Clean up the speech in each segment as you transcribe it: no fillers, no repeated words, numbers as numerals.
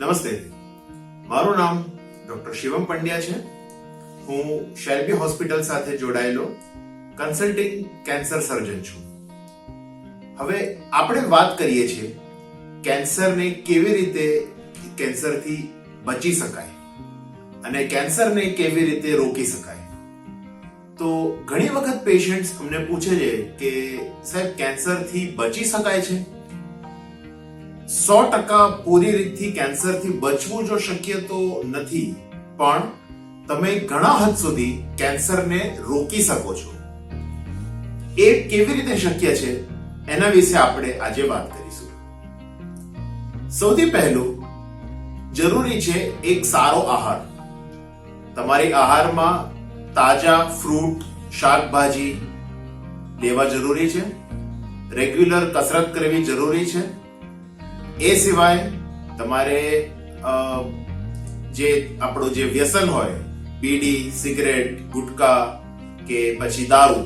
નમસ્તે, મારું નામ ડોક્ટર શિવમ પંડ્યા છે. હું શેલ્બી હોસ્પિટલ સાથે જોડાયેલો કન્સલ્ટિંગ કેન્સર સર્જન છું. હવે આપણે વાત કરીએ છીએ કેન્સરને કેવી રીતે કેન્સરથી બચી શકાય અને કેન્સરને કેવી રીતે રોકી શકાય. તો ઘણી વખત પેશન્ટ્સ અમને પૂછે છે કે સાહેબ, કેન્સરથી બચી શકાય છે? 100% પૂરી રીતથી કેન્સરથી બચવું જો શક્ય તો નથી, પણ તમે ઘણા હદ સુધી કેન્સરને રોકી શકો છો. એ કેવી રીતે શક્ય છે એના વિશે આપણે આજે વાત કરીશું. સૌથી પહેલું જરૂરી છે એક સારો આહાર. તમારી આહારમાં તાજા ફ્રૂટ, શાકભાજી લેવા જરૂરી છે. રેગ્યુલર કસરત કરવી જરૂરી છે. એ સિવાય તમારે જે આપણું જે વ્યસન હોય, બીડી, સિગરેટ, ગુટકા કે પછી દારૂ,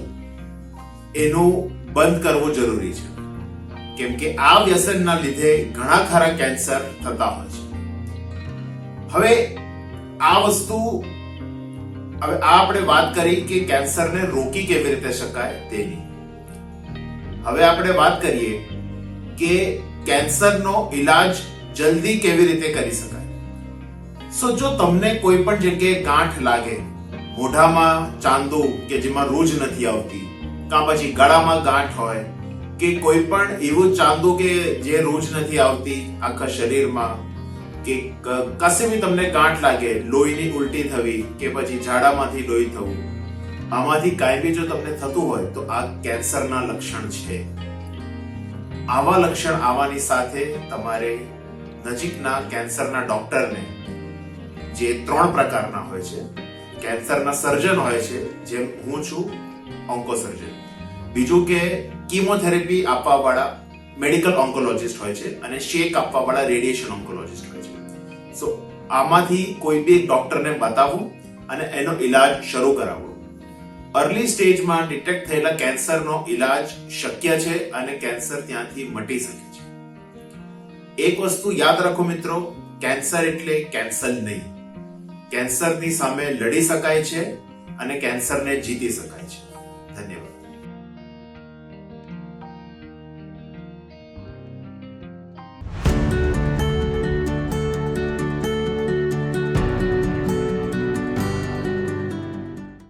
એનું બંધ કરવું જરૂરી છે. કેમ કે આ વ્યસનના લીધે ઘણા ખરા કેન્સર થતા હોય છે. હવે આપણે વાત કરી કે કેન્સરને રોકી કેવી રીતે શકાય તેની. હવે આપણે વાત કરીએ કે કેન્સરનો ઈલાજ જલ્દી કેવી રીતે કરી શકાય. જો તમને કોઈ પણ જગ્યાએ ગાંઠ લાગે, મોઢામાં ચાંદો કે જેમાં રૂજ નથી આવતી, કાં પછી ગળામાં ગાંઠ હોય કે કોઈ પણ એવું ચાંદો કે જે રૂજ નથી આવતી આખા શરીરમાં, કે કશે બી તમને ગાંઠ લાગે, લોહીની ઉલટી થવી કે પછી ઝાડામાંથી લોહી થવું, આમાંથી કાંઈ બી જો તમને થતું હોય તો આ કેન્સરના લક્ષણ છે. આવા લક્ષણ આવવાની સાથે તમારે નજીકના કેન્સરના ડોક્ટરને, જે 3 પ્રકારના હોય છે, કેન્સરના સર્જન હોય છે, જેમ હું છું ઓન્કોસર્જન, બીજું કે કીમોથેરાપી આપવાવાળા મેડિકલ ઓન્કોલોજિસ્ટ હોય છે, અને શેક આપવાવાળા રેડિયેશન ઓન્કોલોજિસ્ટ હોય છે. આમાંથી કોઈ બી ડોક્ટરને બતાવવું અને એનો ઈલાજ શરૂ કરાવવો. અર્લી સ્ટેજમાં ડિટેક્ટ થયેલા કેન્સરનો ઈલાજ શક્ય છે અને કેન્સર ત્યાંથી મટી શકે છે. એક વસ્તુ યાદ રાખો મિત્રો, કેન્સર એટલે કેન્સર નહીં. કેન્સરની સામે લડી શકાય છે અને કેન્સરને જીતી શકાય છે. ધન્યવાદ.